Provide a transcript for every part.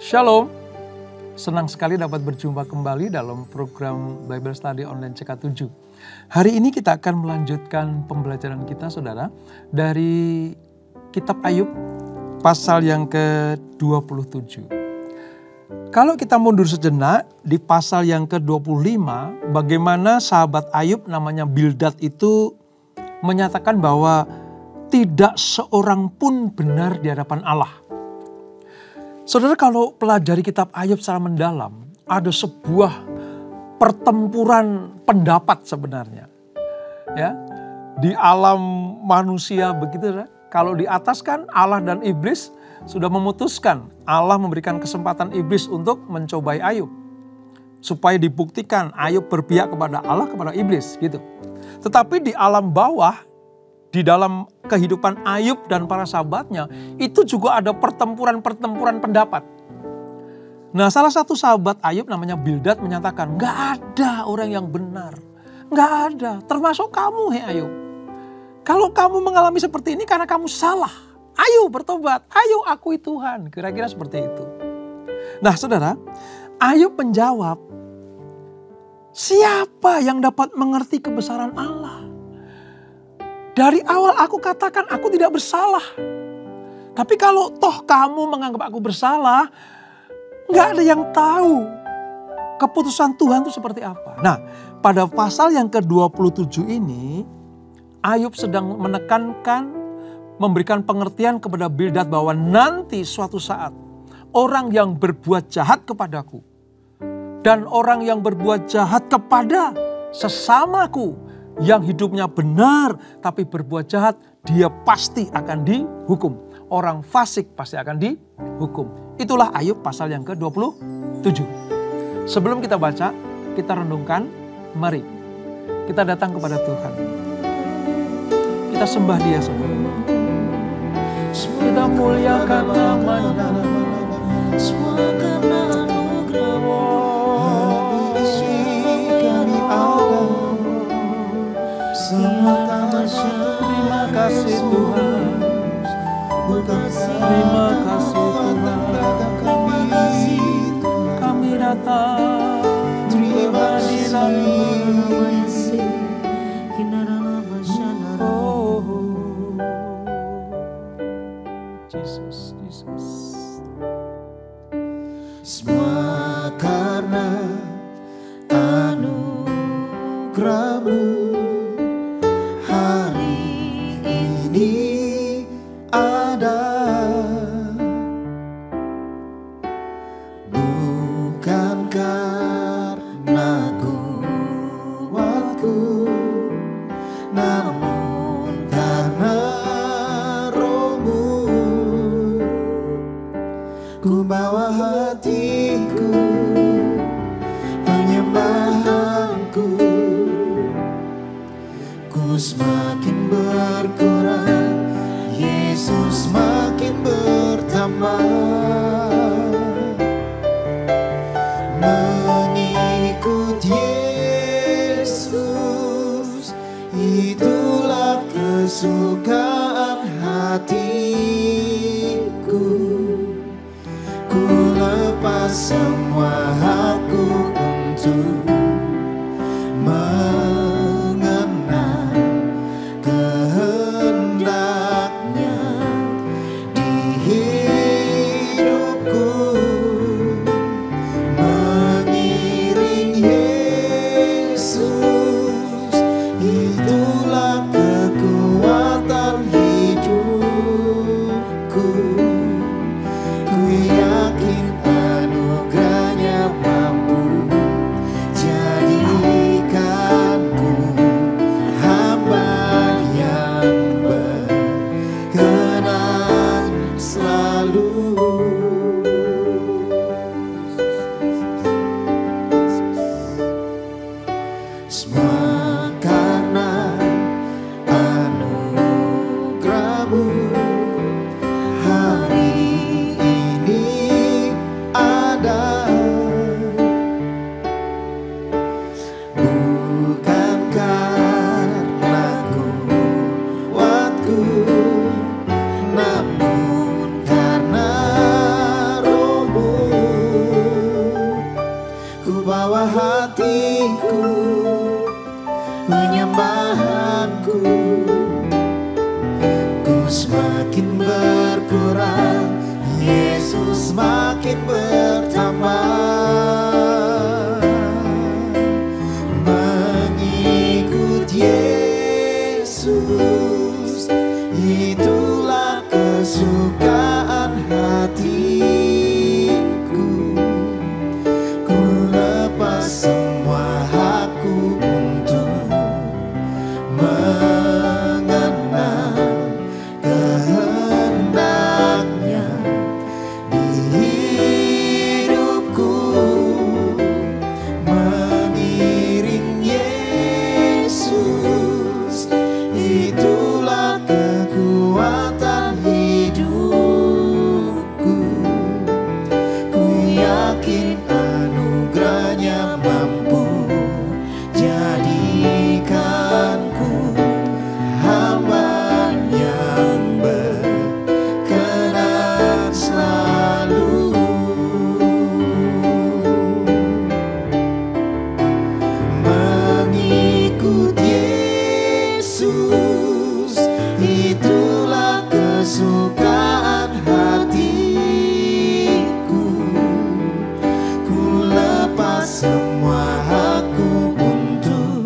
Shalom, senang sekali dapat berjumpa kembali dalam program Bible Study Online CK7. Hari ini kita akan melanjutkan pembelajaran kita, saudara, dari Kitab Ayub pasal yang ke-27. Kalau kita mundur sejenak di pasal yang ke-25, bagaimana sahabat Ayub namanya Bildad itu menyatakan bahwa tidak seorang pun benar di hadapan Allah. Saudara, kalau pelajari kitab Ayub secara mendalam, ada sebuah pertempuran pendapat sebenarnya. Ya, di alam manusia begitu, saudara. Kalau di atas kan Allah dan iblis sudah memutuskan, Allah memberikan kesempatan iblis untuk mencobai Ayub. Supaya dibuktikan Ayub berpihak kepada Allah, kepada iblis gitu. Tetapi di alam bawah, di dalam kehidupan Ayub dan para sahabatnya, itu juga ada pertempuran-pertempuran pendapat. Nah, salah satu sahabat Ayub namanya Bildad menyatakan, gak ada orang yang benar. Gak ada, termasuk kamu, Ayub. Kalau kamu mengalami seperti ini karena kamu salah. Ayo bertobat, ayo akui Tuhan. Kira-kira seperti itu. Nah, saudara, Ayub menjawab, siapa yang dapat mengerti kebesaran Allah? Dari awal aku katakan aku tidak bersalah. Tapi kalau toh kamu menganggap aku bersalah, gak ada yang tahu keputusan Tuhan itu seperti apa. Nah, pada pasal yang ke-27 ini, Ayub sedang menekankan, memberikan pengertian kepada Bildad bahwa nanti suatu saat orang yang berbuat jahat kepadaku dan orang yang berbuat jahat kepada sesamaku yang hidupnya benar tapi berbuat jahat, dia pasti akan dihukum. Orang fasik pasti akan dihukum. Itulah Ayub pasal yang ke-27. Sebelum kita baca, kita renungkan, mari kita datang kepada Tuhan. Kita sembah Dia semua. Kita muliakan nama-Nya. Semua karena anugerah-Mu. Terima kasih Tuhan. Terima kasih Tuhan. Kami datang kehadiran-Mu. Oh, Jesus, Jesus. Semua karena anugerah-Mu. Semakin berkurang, Yesus semakin bertambah. Mengikut Yesus, itulah kesukaan hatiku. Ku lepas semua hakku untuk namun karena makin bertambah. Mengikut Yesus, itulah kesukaan hatiku. Ku lepas semua hakku untuk mengenal kehendaknya di hidupku. Mengiring Yesus, itulah kekuatan hidupku. Ku yakin anugerahnya mampu jadikanku hamba yang berkenan selalu. Mengikut Yesus, itulah kesukaan hatiku. Ku lepas semua hakku untuk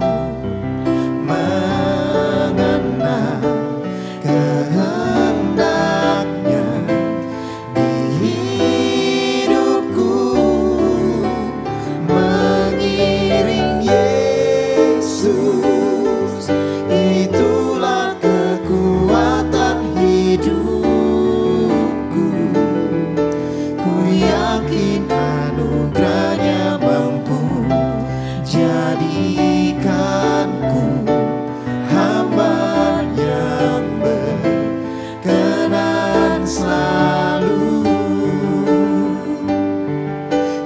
mengenal kehendaknya di hidupku. Mengiring Yesus, itulah kekuatan hidupku. Ku yakin anugerahnya mampu jadikanku hamba yang berkenan selalu.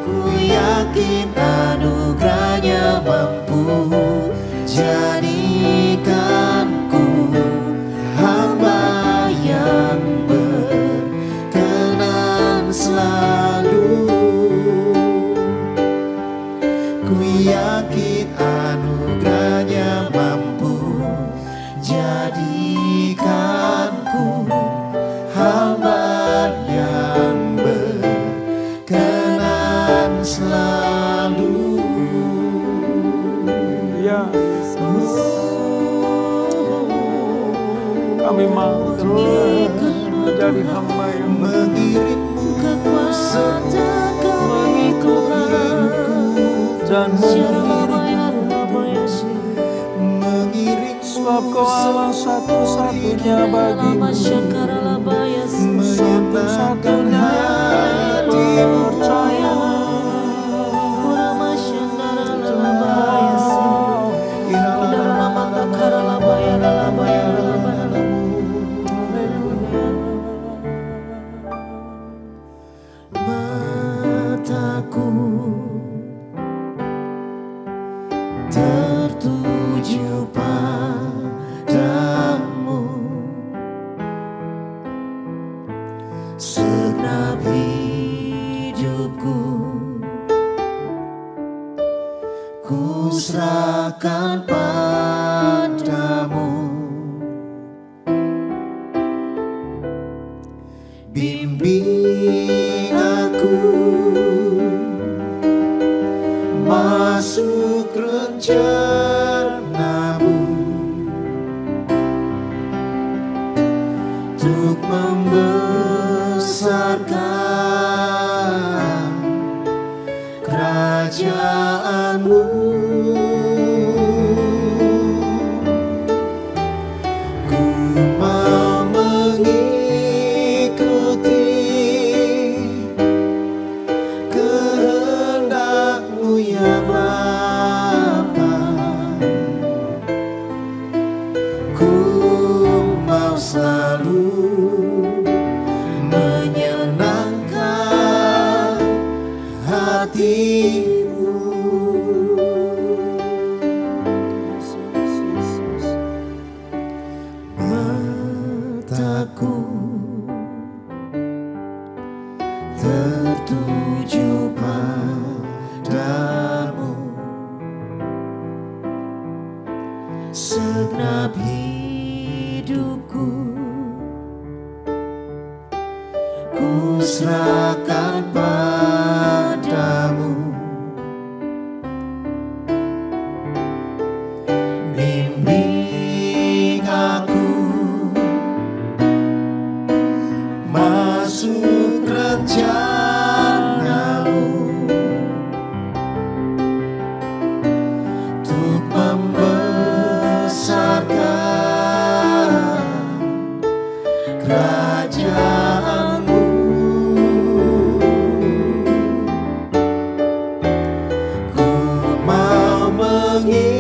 Ku yakin anugerahnya mampu jadikanku hamba yang berkenan selalu. Ku yakin anugerahnya mampu jadikanku hamba yang berkenan selalu. Ya Yesus, kami mau terus menjadi hamba yang Mengiringmu dan mengiring sebab kau Allah satu-satunya bagimu, satu-satunya yang percaya. Mataku tertuju padamu, segenap hidupku ku serahkan padamu. Bimbing aku masuk rencanamu untuk membesarkan kerajaanmu. Ku mau mengikuti kehendak-Mu ya Bapa. Ku mau selalu menyenangkan hati-Mu. Mataku tertuju padamu, segenap hidupku ku serahkan padamu. rencana-Mu untuk membesarkan kerajaan-Mu. Ku mau mengikuti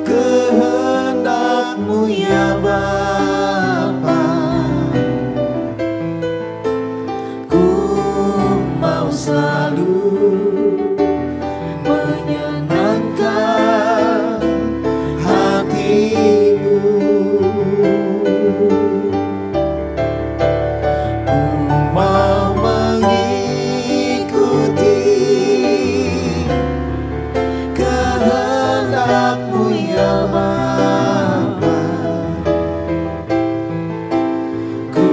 kehendak-Mu ya Bapa. Ku mau selalu menyenangkan hati-Mu. Ku mau mengikuti kehendak-Mu ya Bapa. Ku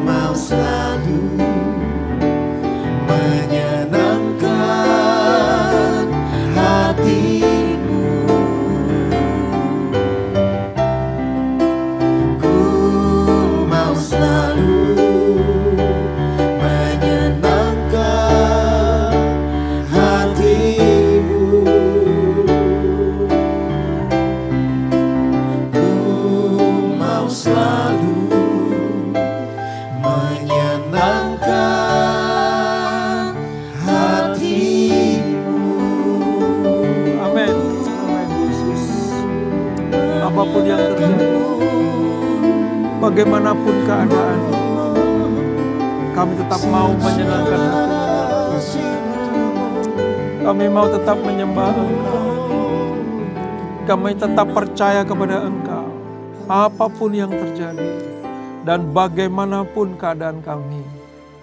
mau selalu menyenangkan hati-Mu. Ku mau selalu menyenangkan hati-Mu. Ku mau selalu menyenangkan hati-Mu. Amin. Amin, Yesus. Apapun yang terjadi, bagaimanapun keadaan, kami tetap mau menyenangkan hati. Kami mau tetap menyembah Engkau. Kami tetap percaya kepada Engkau. Apapun yang terjadi dan bagaimanapun keadaan kami,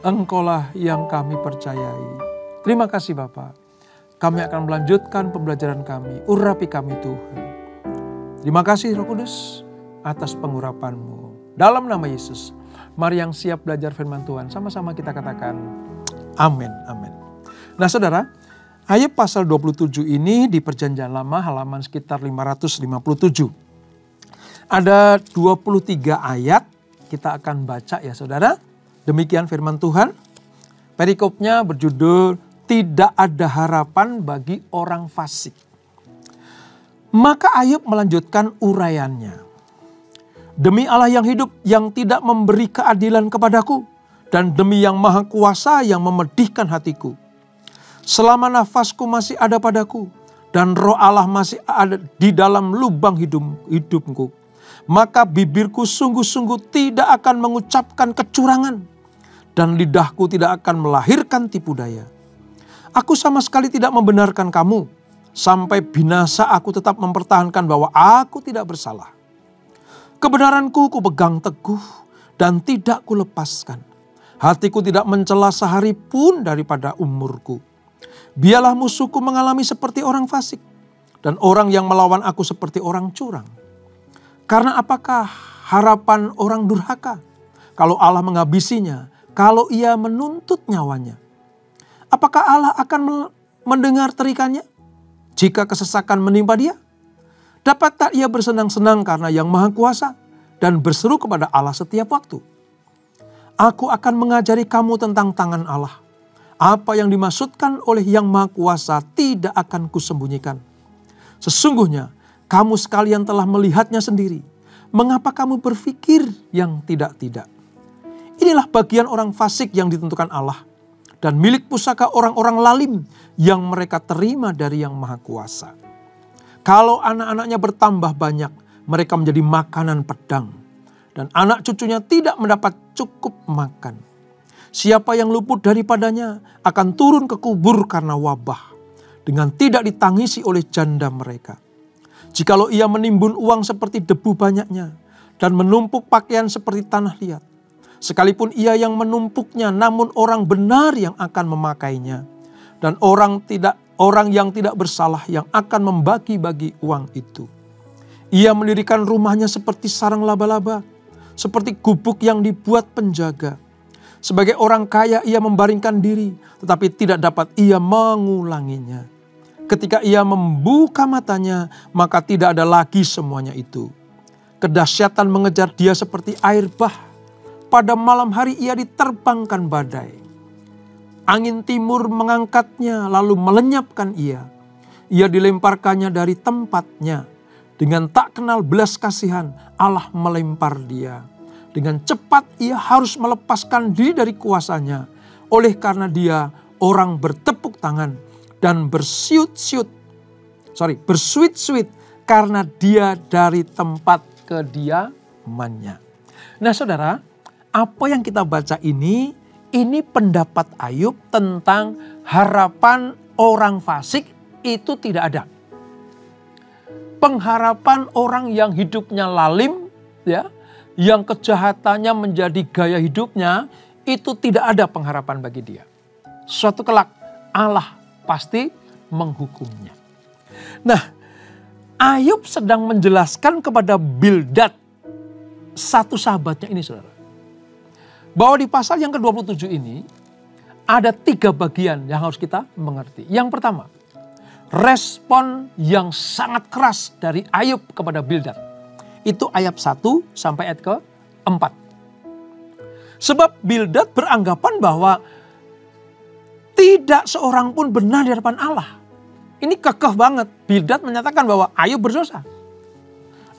Engkaulah yang kami percayai. Terima kasih Bapa. Kami akan melanjutkan pembelajaran kami. Urapi kami Tuhan. Terima kasih Roh Kudus atas pengurapan-Mu. Dalam nama Yesus, mari yang siap belajar firman Tuhan, sama-sama kita katakan amin, amin. Nah saudara, ayat pasal 27 ini di Perjanjian Lama halaman sekitar 557. Ada 23 ayat kita akan baca ya saudara. Demikian firman Tuhan. Perikopnya berjudul tidak ada harapan bagi orang fasik. Maka Ayub melanjutkan uraiannya. Demi Allah yang hidup yang tidak memberi keadilan kepadaku, dan demi yang maha kuasa yang memedihkan hatiku. Selama nafasku masih ada padaku, dan roh Allah masih ada di dalam lubang hidupku, maka bibirku sungguh-sungguh tidak akan mengucapkan kecurangan, dan lidahku tidak akan melahirkan tipu daya. Aku sama sekali tidak membenarkan kamu, sampai binasa aku tetap mempertahankan bahwa aku tidak bersalah. Kebenaranku kupegang teguh dan tidak kulepaskan. Hatiku tidak mencela sehari pun daripada umurku. Biarlah musuhku mengalami seperti orang fasik, dan orang yang melawan aku seperti orang curang. Karena apakah harapan orang durhaka kalau Allah menghabisinya, kalau ia menuntut nyawanya? Apakah Allah akan mendengar terikannya jika kesesakan menimpa dia? Dapat tak ia bersenang-senang karena yang maha kuasa dan berseru kepada Allah setiap waktu? Aku akan mengajari kamu tentang tangan Allah. Apa yang dimaksudkan oleh yang maha kuasa tidak akan kusembunyikan. Sesungguhnya kamu sekalian telah melihatnya sendiri. Mengapa kamu berpikir yang tidak-tidak? Inilah bagian orang fasik yang ditentukan Allah, dan milik pusaka orang-orang lalim yang mereka terima dari yang maha kuasa. Kalau anak-anaknya bertambah banyak, mereka menjadi makanan pedang, dan anak cucunya tidak mendapat cukup makan. Siapa yang luput daripadanya akan turun ke kubur karena wabah, dengan tidak ditangisi oleh janda mereka. Jikalau ia menimbun uang seperti debu banyaknya, dan menumpuk pakaian seperti tanah liat, sekalipun ia yang menumpuknya, namun orang benar yang akan memakainya. Dan orang yang tidak bersalah yang akan membagi-bagi uang itu. Ia mendirikan rumahnya seperti sarang laba-laba, seperti gubuk yang dibuat penjaga. Sebagai orang kaya ia membaringkan diri, tetapi tidak dapat ia mengulanginya. Ketika ia membuka matanya, maka tidak ada lagi semuanya itu. Kedahsyatan mengejar dia seperti air bah. Pada malam hari ia diterbangkan badai. Angin timur mengangkatnya lalu melenyapkan ia. Ia dilemparkannya dari tempatnya. Dengan tak kenal belas kasihan Allah melempar dia. Dengan cepat ia harus melepaskan diri dari kuasanya. Oleh karena dia orang bertepuk tangan dan bersuit-suit karena dia dari tempat kediamannya. Nah saudara, apa yang kita baca ini pendapat Ayub tentang harapan orang fasik itu tidak ada. Pengharapan orang yang hidupnya lalim, ya, yang kejahatannya menjadi gaya hidupnya, itu tidak ada pengharapan bagi dia. Suatu kelak Allah pasti menghukumnya. Nah, Ayub sedang menjelaskan kepada Bildad, satu sahabatnya ini saudara, bahwa di pasal yang ke-27 ini ada 3 bagian yang harus kita mengerti. Yang pertama, respon yang sangat keras dari Ayub kepada Bildad. Itu ayat 1 sampai ayat ke-4. Sebab Bildad beranggapan bahwa tidak seorang pun benar di hadapan Allah. Ini kekeh banget. Bildad menyatakan bahwa Ayub berdosa.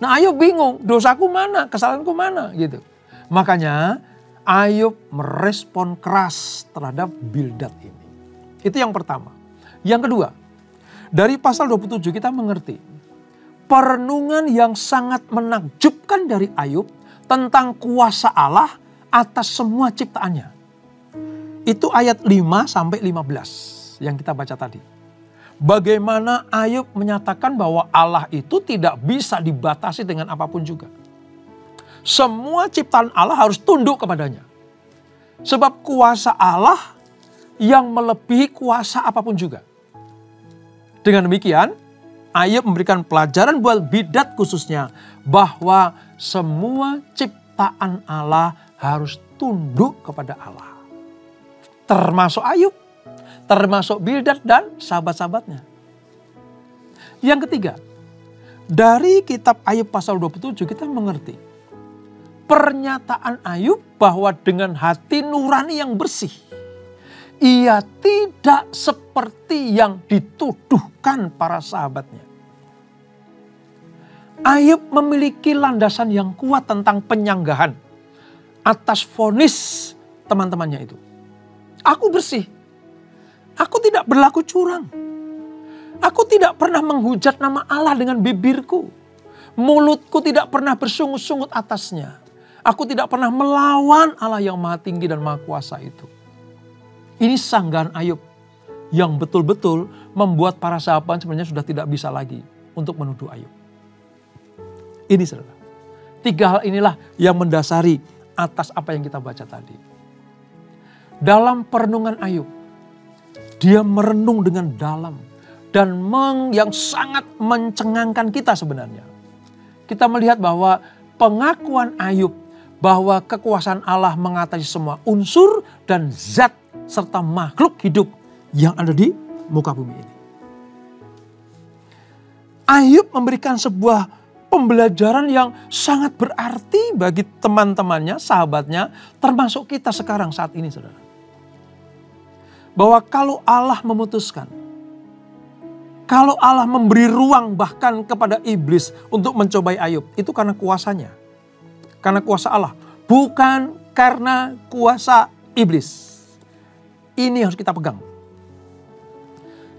Nah Ayub bingung, dosaku mana, kesalahanku mana gitu. Makanya Ayub merespon keras terhadap Bildad ini. Itu yang pertama. Yang kedua, dari pasal 27 kita mengerti perenungan yang sangat menakjubkan dari Ayub tentang kuasa Allah atas semua ciptaannya. Itu ayat 5 sampai 15 yang kita baca tadi. Bagaimana Ayub menyatakan bahwa Allah itu tidak bisa dibatasi dengan apapun juga. Semua ciptaan Allah harus tunduk kepadanya. Sebab kuasa Allah yang melebihi kuasa apapun juga. Dengan demikian, Ayub memberikan pelajaran buat Bildad khususnya bahwa semua ciptaan Allah harus tunduk kepada Allah. Termasuk Ayub, termasuk Bildad dan sahabat-sahabatnya. Yang ketiga, dari kitab Ayub pasal 27 kita mengerti pernyataan Ayub bahwa dengan hati nurani yang bersih, ia tidak seperti yang dituduhkan para sahabatnya. Ayub memiliki landasan yang kuat tentang penyanggahan atas vonis teman-temannya itu. Aku bersih. Aku tidak berlaku curang. Aku tidak pernah menghujat nama Allah dengan bibirku. Mulutku tidak pernah bersungut-sungut atasnya. Aku tidak pernah melawan Allah yang maha tinggi dan maha kuasa itu. Ini sanggahan Ayub yang betul-betul membuat para sahabat sebenarnya sudah tidak bisa lagi untuk menuduh Ayub. Ini saudara. 3 hal inilah yang mendasari atas apa yang kita baca tadi. Dalam perenungan Ayub, dia merenung dengan dalam dan yang sangat mencengangkan kita sebenarnya. Kita melihat bahwa pengakuan Ayub bahwa kekuasaan Allah mengatasi semua unsur dan zat serta makhluk hidup yang ada di muka bumi ini. Ayub memberikan sebuah pembelajaran yang sangat berarti bagi teman-temannya, sahabatnya, termasuk kita sekarang saat ini saudara. Bahwa kalau Allah memutuskan, kalau Allah memberi ruang bahkan kepada iblis untuk mencobai Ayub, itu karena kuasanya. Karena kuasa Allah, bukan karena kuasa iblis. Ini harus kita pegang.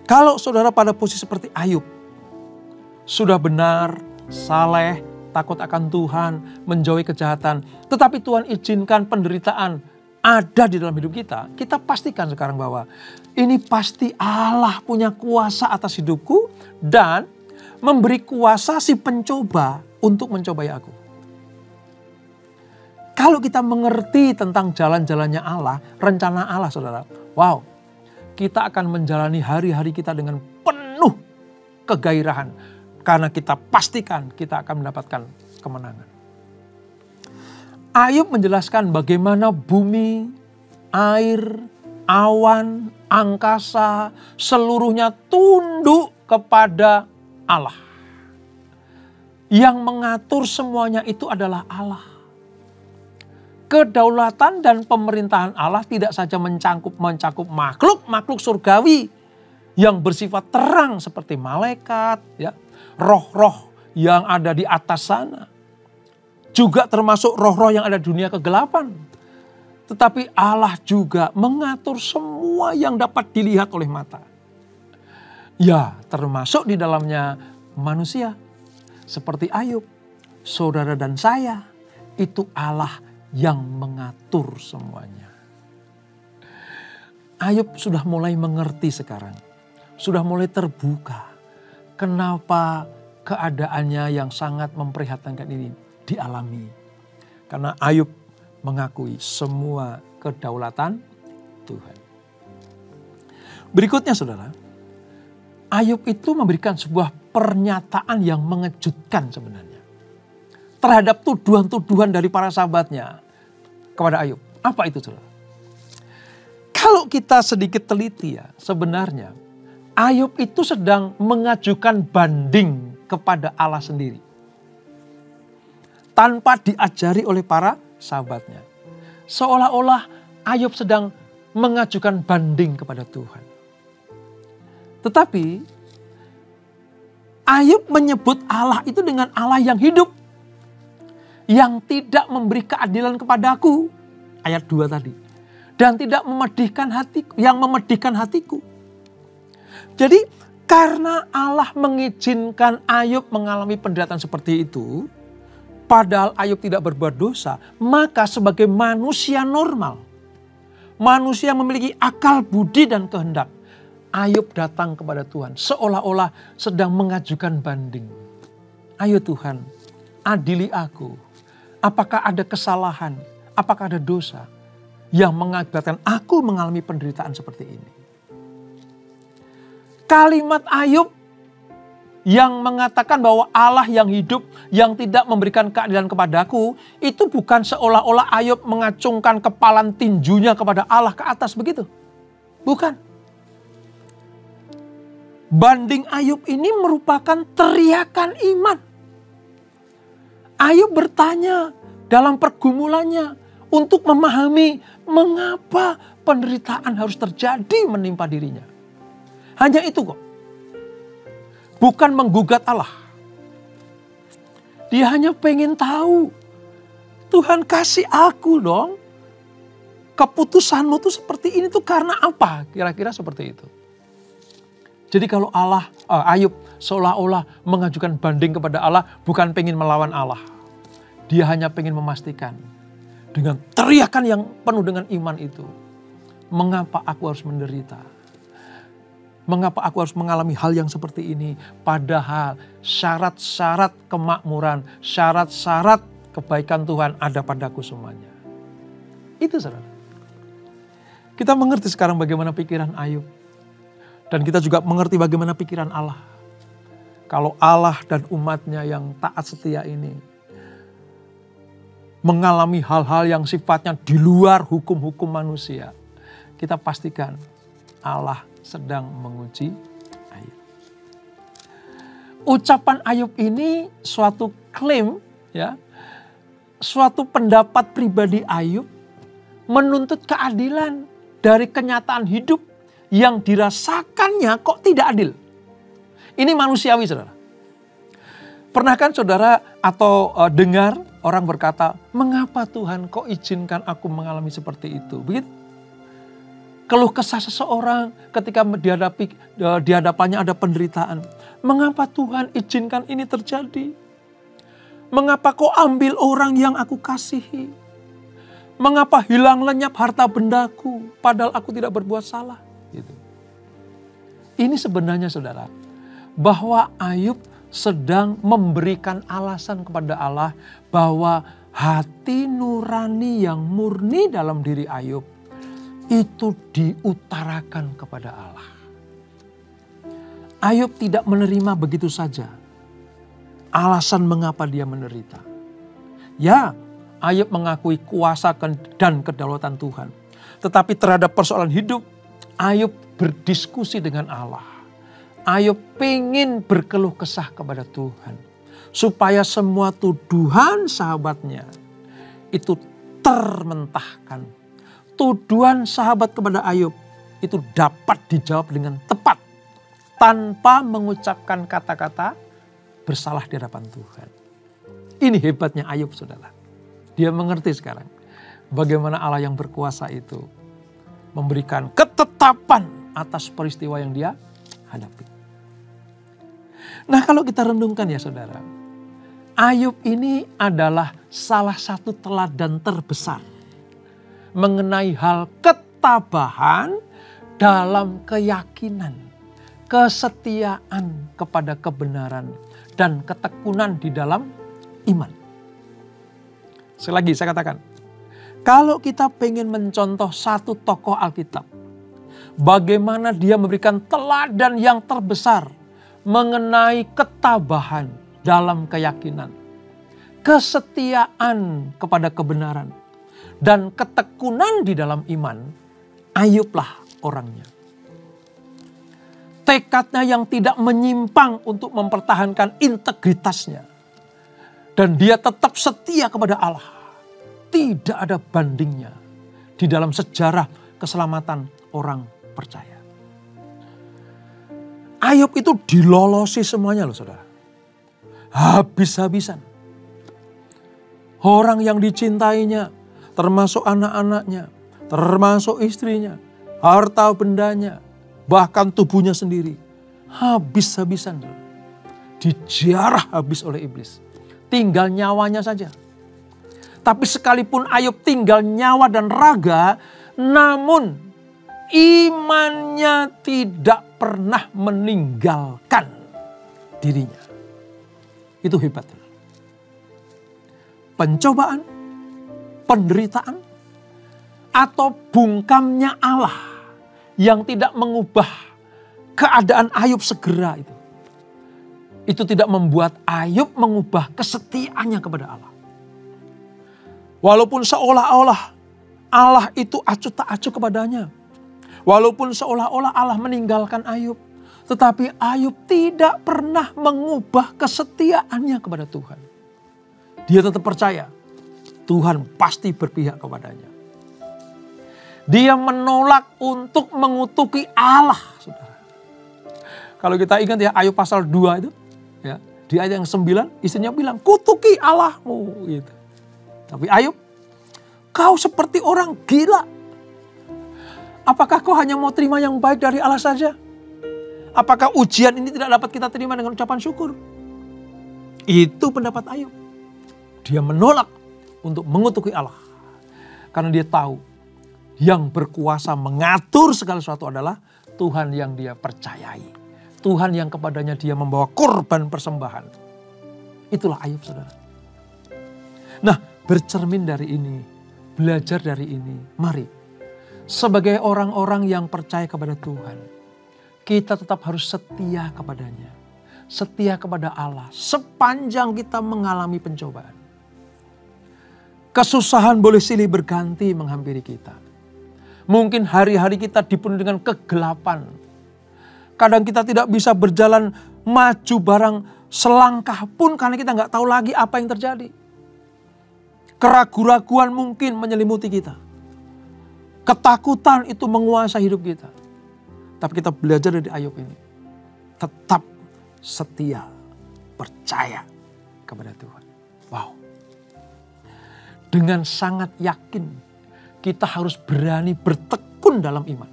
Kalau saudara pada posisi seperti Ayub, sudah benar, saleh, takut akan Tuhan, menjauhi kejahatan, tetapi Tuhan izinkan penderitaan ada di dalam hidup kita, kita pastikan sekarang bahwa ini pasti Allah punya kuasa atas hidupku dan memberi kuasa si pencoba untuk mencobai aku. Kalau kita mengerti tentang jalan-jalannya Allah, rencana Allah saudara, wow, kita akan menjalani hari-hari kita dengan penuh kegairahan. Karena kita pastikan kita akan mendapatkan kemenangan. Ayub menjelaskan bagaimana bumi, air, awan, angkasa, seluruhnya tunduk kepada Allah. Yang mengatur semuanya itu adalah Allah. Kedaulatan dan pemerintahan Allah tidak saja mencakup makhluk surgawi yang bersifat terang seperti malaikat, ya, roh-roh yang ada di atas sana. Juga termasuk roh-roh yang ada di dunia kegelapan. Tetapi Allah juga mengatur semua yang dapat dilihat oleh mata. Ya, termasuk di dalamnya manusia. Seperti Ayub, saudara dan saya, itu Allah yang mengatur semuanya. Ayub sudah mulai mengerti sekarang. Sudah mulai terbuka. Kenapa keadaannya yang sangat memprihatinkan ini dialami. Karena Ayub mengakui semua kedaulatan Tuhan. Berikutnya saudara, Ayub itu memberikan sebuah pernyataan yang mengejutkan sebenarnya. Terhadap tuduhan-tuduhan dari para sahabatnya kepada Ayub. Apa itu saudara? Kalau kita sedikit teliti ya, sebenarnya Ayub itu sedang mengajukan banding kepada Allah sendiri. Tanpa diajari oleh para sahabatnya. Seolah-olah Ayub sedang mengajukan banding kepada Tuhan. Tetapi Ayub menyebut Allah itu dengan Allah yang hidup. Yang tidak memberi keadilan kepadaku. Ayat 2 tadi. Dan tidak memedihkan hatiku. Yang memedihkan hatiku. Jadi karena Allah mengizinkan Ayub mengalami penderitaan seperti itu. Padahal Ayub tidak berbuat dosa. Maka sebagai manusia normal. Manusia yang memiliki akal budi dan kehendak. Ayub datang kepada Tuhan. Seolah-olah sedang mengajukan banding. Ayo Tuhan, adili aku. Apakah ada kesalahan? Apakah ada dosa? Yang mengakibatkan aku mengalami penderitaan seperti ini. Kalimat Ayub yang mengatakan bahwa Allah yang hidup, yang tidak memberikan keadilan kepadaku, itu bukan seolah-olah Ayub mengacungkan kepalan tinjunya kepada Allah ke atas begitu. Bukan. Banding Ayub ini merupakan teriakan iman. Ayub bertanya dalam pergumulannya untuk memahami mengapa penderitaan harus terjadi menimpa dirinya. Hanya itu kok. Bukan menggugat Allah. Dia hanya pengen tahu. Tuhan kasih aku dong. Keputusanmu tuh seperti ini tuh karena apa? Kira-kira seperti itu. Jadi kalau Ayub seolah-olah mengajukan banding kepada Allah. Bukan pengen melawan Allah. Dia hanya pengen memastikan. Dengan teriakan yang penuh dengan iman itu. Mengapa aku harus menderita? Mengapa aku harus mengalami hal yang seperti ini? Padahal syarat-syarat kemakmuran, syarat-syarat kebaikan Tuhan ada padaku semuanya. Itu saudara. Kita mengerti sekarang bagaimana pikiran Ayub. Dan kita juga mengerti bagaimana pikiran Allah. Kalau Allah dan umatnya yang taat setia ini mengalami hal-hal yang sifatnya di luar hukum-hukum manusia. Kita pastikan Allah sedang menguji Ayub. Ucapan Ayub ini suatu klaim, ya, suatu pendapat pribadi Ayub menuntut keadilan dari kenyataan hidup yang dirasakannya kok tidak adil. Ini manusiawi saudara. Pernah kan saudara atau dengar orang berkata, mengapa Tuhan kok izinkan aku mengalami seperti itu? Begitu. Keluh kesah seseorang ketika di hadapannya ada penderitaan. Mengapa Tuhan izinkan ini terjadi? Mengapa kau ambil orang yang aku kasihi? Mengapa hilang lenyap harta bendaku padahal aku tidak berbuat salah? Gitu. Ini sebenarnya saudara, bahwa Ayub sedang memberikan alasan kepada Allah bahwa hati nurani yang murni dalam diri Ayub itu diutarakan kepada Allah. Ayub tidak menerima begitu saja alasan mengapa dia menderita. Ya, Ayub mengakui kuasa dan kedaulatan Tuhan. Tetapi terhadap persoalan hidup, Ayub berdiskusi dengan Allah. Ayub pengen berkeluh kesah kepada Tuhan. supaya semua tuduhan sahabatnya itu termentahkan. Tuduhan sahabat kepada Ayub itu dapat dijawab dengan tepat tanpa mengucapkan kata-kata bersalah di hadapan Tuhan. Ini hebatnya Ayub, saudara. Dia mengerti sekarang bagaimana Allah yang berkuasa itu memberikan ketetapan atas peristiwa yang dia hadapi. Nah, kalau kita renungkan ya saudara, Ayub ini adalah salah satu teladan terbesar mengenai hal ketabahan dalam keyakinan, kesetiaan kepada kebenaran, dan ketekunan di dalam iman. Sekali lagi saya katakan, kalau kita pengen mencontoh satu tokoh Alkitab, bagaimana dia memberikan teladan yang terbesar mengenai ketabahan dalam keyakinan, kesetiaan kepada kebenaran, dan ketekunan di dalam iman, Ayublah orangnya. Tekadnya yang tidak menyimpang untuk mempertahankan integritasnya. Dan dia tetap setia kepada Allah. Tidak ada bandingnya di dalam sejarah keselamatan orang percaya. Ayub itu dilolosi semuanya loh saudara. Habis-habisan. Orang yang dicintainya, termasuk anak-anaknya, termasuk istrinya, harta bendanya, bahkan tubuhnya sendiri. Habis-habisan. Dijarah habis oleh iblis. Tinggal nyawanya saja. Tapi sekalipun Ayub tinggal nyawa dan raga, namun imannya tidak pernah meninggalkan dirinya. Itu hebat. Pencobaan, penderitaan, atau bungkamnya Allah yang tidak mengubah keadaan Ayub segera itu tidak membuat Ayub mengubah kesetiaannya kepada Allah. Walaupun seolah-olah Allah itu acuh tak acuh kepadanya. Walaupun seolah-olah Allah meninggalkan Ayub. Tetapi Ayub tidak pernah mengubah kesetiaannya kepada Tuhan. Dia tetap percaya Tuhan pasti berpihak kepadanya. Dia menolak untuk mengutuki Allah. Saudara. Kalau kita ingat ya Ayub pasal 2 itu. Ya, di ayat yang 9 istrinya bilang kutuki Allahmu. Gitu. Tapi Ayub, kau seperti orang gila. Apakah kau hanya mau terima yang baik dari Allah saja? Apakah ujian ini tidak dapat kita terima dengan ucapan syukur? Itu pendapat Ayub. Dia menolak untuk mengutuki Allah. Karena dia tahu yang berkuasa mengatur segala sesuatu adalah Tuhan yang dia percayai. Tuhan yang kepadanya dia membawa korban persembahan. Itulah Ayub saudara. Nah, bercermin dari ini, belajar dari ini, mari sebagai orang-orang yang percaya kepada Tuhan, kita tetap harus setia kepadanya, setia kepada Allah sepanjang kita mengalami pencobaan. Kesusahan boleh silih berganti menghampiri kita. Mungkin hari-hari kita dipenuhi dengan kegelapan. Kadang kita tidak bisa berjalan maju barang selangkah pun karena kita nggak tahu lagi apa yang terjadi. Keraguan-raguan mungkin menyelimuti kita. Ketakutan itu menguasai hidup kita. Tapi kita belajar dari Ayub ini. Tetap setia, percaya kepada Tuhan. Wow. Dengan sangat yakin kita harus berani bertekun dalam iman.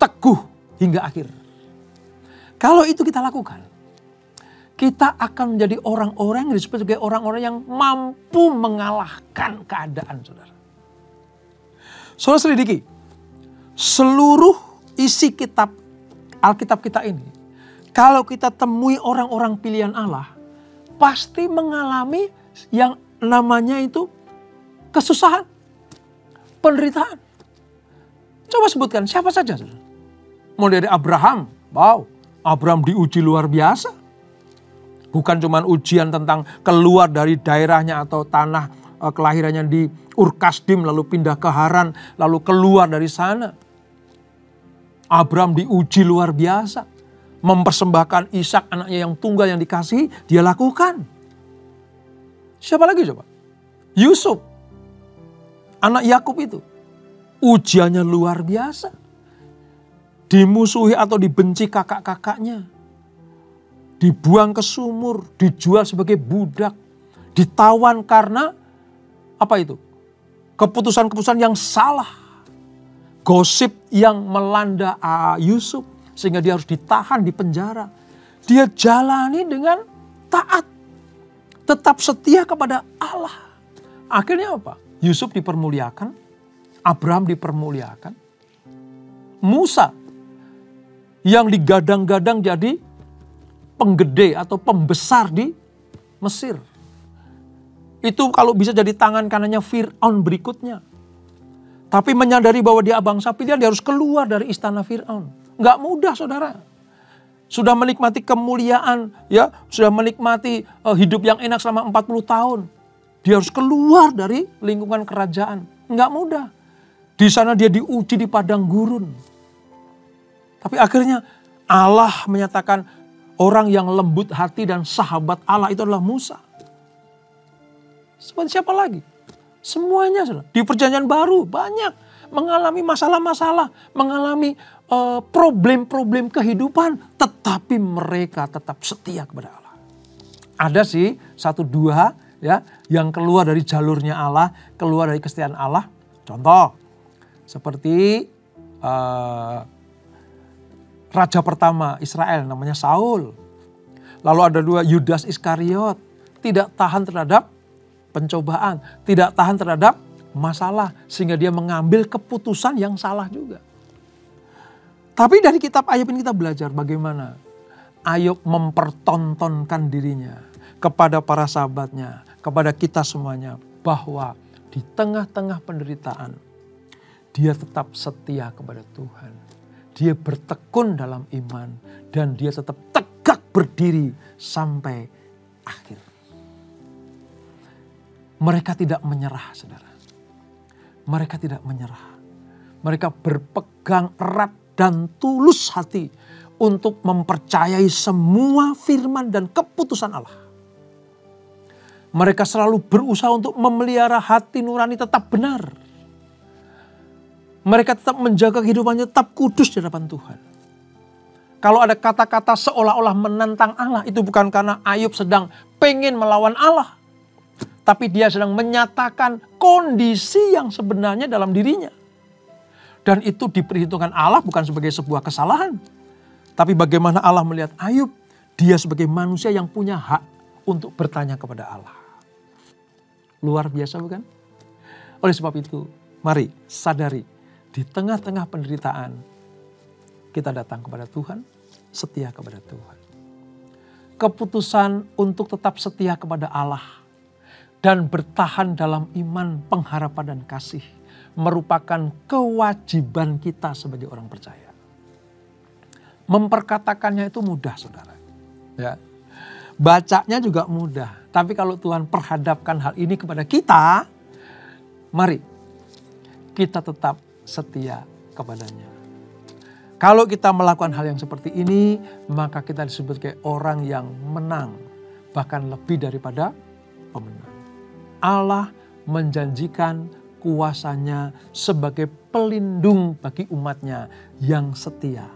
Teguh hingga akhir. Kalau itu kita lakukan, kita akan menjadi orang-orang yang disebut sebagai orang-orang yang mampu mengalahkan keadaan, saudara. Saudara selidiki, seluruh isi kitab Alkitab kita ini, kalau kita temui orang-orang pilihan Allah, pasti mengalami yang namanya itu kesusahan, penderitaan. Coba sebutkan siapa saja, saudara. Mulai dari Abraham, wow, Abraham diuji luar biasa. Bukan cuma ujian tentang keluar dari daerahnya atau tanah kelahirannya di Ur-Kasdim lalu pindah ke Haran lalu keluar dari sana. Abraham diuji luar biasa. mempersembahkan Ishak anaknya yang tunggal yang dikasihi, dia lakukan. Siapa lagi coba? Yusuf, anak Yakub itu. Ujiannya luar biasa. Dimusuhi atau dibenci kakak-kakaknya. Dibuang ke sumur, dijual sebagai budak. Ditawan karena apa itu? Keputusan-keputusan yang salah. Gosip yang melanda Yusuf. Sehingga dia harus ditahan di penjara. Dia jalani dengan taat. Tetap setia kepada Allah. Akhirnya apa? Yusuf dipermuliakan. Abraham dipermuliakan. Musa yang digadang-gadang jadi penggede atau pembesar di Mesir. Itu kalau bisa jadi tangan kanannya Fir'aun berikutnya. Tapi menyadari bahwa dia bangsa pilihan, dia harus keluar dari istana Fir'aun. Nggak mudah, saudara. Sudah menikmati kemuliaan, ya, sudah menikmati hidup yang enak selama 40 tahun. Dia harus keluar dari lingkungan kerajaan. Nggak mudah. Di sana dia diuji di padang gurun. Tapi akhirnya Allah menyatakan orang yang lembut hati dan sahabat Allah itu adalah Musa. Seperti siapa lagi? Semuanya saudara. Di perjanjian baru banyak mengalami masalah-masalah, mengalami problem-problem kehidupan, tetapi mereka tetap setia kepada Allah. Ada sih 1-2 ya yang keluar dari jalurnya Allah, keluar dari kesetiaan Allah. Contoh seperti raja pertama Israel namanya Saul. Lalu ada 2 Yudas Iskariot, tidak tahan terhadap pencobaan, tidak tahan terhadap masalah sehingga dia mengambil keputusan yang salah juga. Tapi dari kitab Ayub ini kita belajar bagaimana Ayub mempertontonkan dirinya kepada para sahabatnya, kepada kita semuanya, bahwa di tengah-tengah penderitaan dia tetap setia kepada Tuhan. Dia bertekun dalam iman dan dia tetap tegak berdiri sampai akhir. Mereka tidak menyerah, saudara. Mereka tidak menyerah. Mereka berpegang erat dan tulus hati untuk mempercayai semua firman dan keputusan Allah. Mereka selalu berusaha untuk memelihara hati nurani tetap benar. Mereka tetap menjaga kehidupannya tetap kudus di hadapan Tuhan. Kalau ada kata-kata seolah-olah menentang Allah, itu bukan karena Ayub sedang pengen melawan Allah. Tapi dia sedang menyatakan kondisi yang sebenarnya dalam dirinya. Dan itu diperhitungkan Allah bukan sebagai sebuah kesalahan. Tapi bagaimana Allah melihat Ayub, dia sebagai manusia yang punya hak untuk bertanya kepada Allah. Luar biasa bukan? Oleh sebab itu, mari sadari di tengah-tengah penderitaan kita datang kepada Tuhan, setia kepada Tuhan. Keputusan untuk tetap setia kepada Allah dan bertahan dalam iman, pengharapan dan kasih merupakan kewajiban kita sebagai orang percaya. Memperkatakannya itu mudah, saudara. Ya. Bacanya juga mudah. Tapi kalau Tuhan perhadapkan hal ini kepada kita, mari kita tetap setia kepadanya. Kalau kita melakukan hal yang seperti ini, maka kita disebut sebagai orang yang menang. Bahkan lebih daripada pemenang. Allah menjanjikan kuasanya sebagai pelindung bagi umatnya yang setia.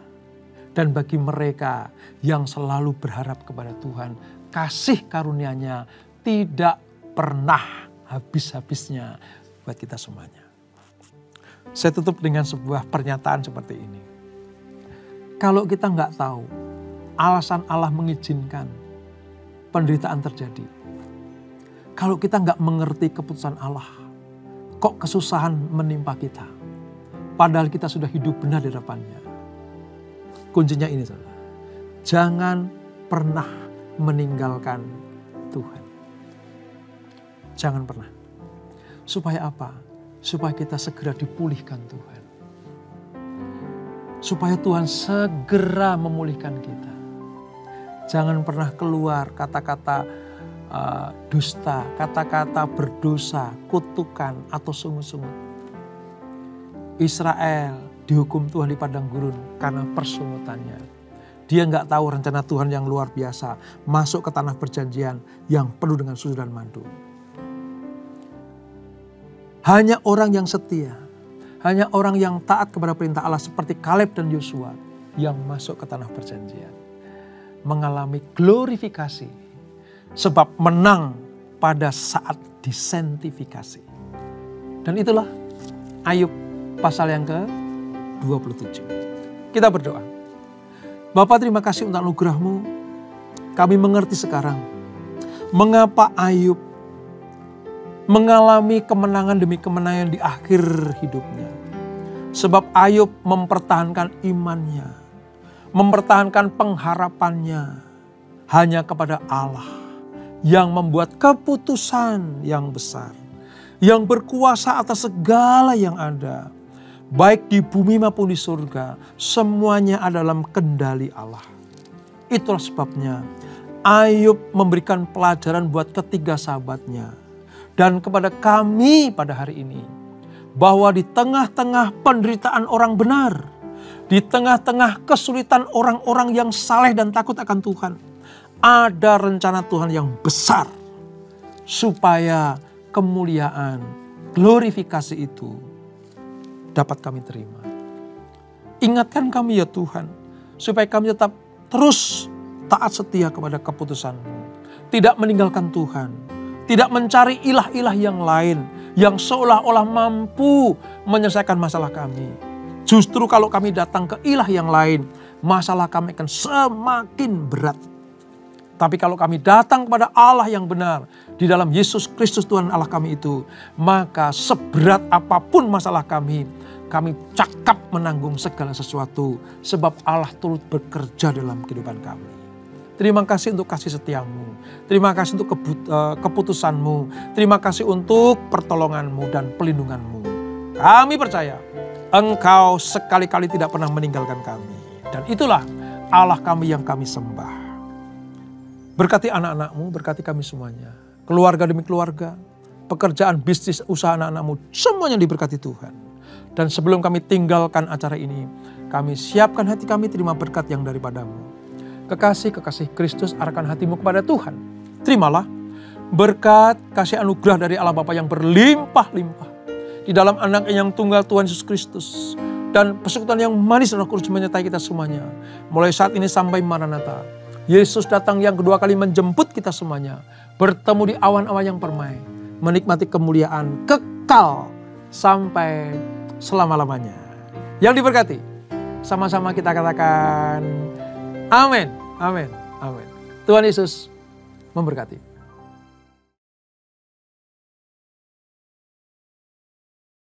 Dan bagi mereka yang selalu berharap kepada Tuhan, kasih karunia-Nya tidak pernah habis-habisnya buat kita semuanya. Saya tutup dengan sebuah pernyataan seperti ini. Kalau kita nggak tahu alasan Allah mengizinkan penderitaan terjadi. Kalau kita nggak mengerti keputusan Allah, kok kesusahan menimpa kita. Padahal kita sudah hidup benar di hadapannya. Kuncinya ini, saudara. Jangan pernah meninggalkan Tuhan. Jangan pernah. Supaya apa? Supaya kita segera dipulihkan Tuhan. Supaya Tuhan segera memulihkan kita. Jangan pernah keluar kata-kata dusta, kata-kata berdosa, kutukan atau sungut-sungut. Israel dihukum Tuhan di padang gurun karena persungutannya. Dia nggak tahu rencana Tuhan yang luar biasa. Masuk ke tanah perjanjian yang penuh dengan susu dan madu. Hanya orang yang setia. Hanya orang yang taat kepada perintah Allah seperti Kaleb dan Yosua yang masuk ke tanah perjanjian. Mengalami glorifikasi. Sebab menang pada saat disentifikasi. Dan itulah Ayub pasal yang ke-27. Kita berdoa. Bapa, terima kasih untuk anugerah-Mu. Kami mengerti sekarang mengapa Ayub mengalami kemenangan demi kemenangan di akhir hidupnya. Sebab Ayub mempertahankan imannya, mempertahankan pengharapannya hanya kepada Allah yang membuat keputusan yang besar, yang berkuasa atas segala yang ada. Baik di bumi maupun di surga, semuanya ada dalam kendali Allah. Itulah sebabnya Ayub memberikan pelajaran buat ketiga sahabatnya. Dan kepada kami pada hari ini. Bahwa di tengah-tengah penderitaan orang benar. Di tengah-tengah kesulitan orang-orang yang saleh dan takut akan Tuhan. Ada rencana Tuhan yang besar. Supaya kemuliaan, glorifikasi itu dapat kami terima. Ingatkan kami ya Tuhan, supaya kami tetap terus taat setia kepada keputusan-Mu. Tidak meninggalkan Tuhan, tidak mencari ilah-ilah yang lain, yang seolah-olah mampu menyelesaikan masalah kami. Justru kalau kami datang ke ilah yang lain, masalah kami akan semakin berat. Tapi kalau kami datang kepada Allah yang benar, di dalam Yesus Kristus Tuhan Allah kami itu, maka seberat apapun masalah kami cakap menanggung segala sesuatu. Sebab Allah turut bekerja dalam kehidupan kami. Terima kasih untuk kasih setiamu. Terima kasih untuk keputusanmu. Terima kasih untuk pertolonganmu dan pelindunganmu. Kami percaya Engkau sekali-kali tidak pernah meninggalkan kami. Dan itulah Allah kami yang kami sembah. Berkati anak-anakmu, berkati kami semuanya. Keluarga demi keluarga, pekerjaan, bisnis, usaha anak-anakmu, semuanya diberkati Tuhan. Dan sebelum kami tinggalkan acara ini, kami siapkan hati kami terima berkat yang daripadamu. Kekasih Kristus arahkan hatimu kepada Tuhan. Terimalah berkat kasih anugerah dari Allah Bapa yang berlimpah-limpah. Di dalam anak yang tunggal Tuhan Yesus Kristus. Dan persekutuan yang manis dan Roh Kudus menyertai kita semuanya. Mulai saat ini sampai Maranatha. Yesus datang yang kedua kali menjemput kita semuanya. Bertemu di awan-awan yang permai. Menikmati kemuliaan kekal sampai selama-lamanya. Yang diberkati. Sama-sama kita katakan amin, amin, amin. Tuhan Yesus memberkati.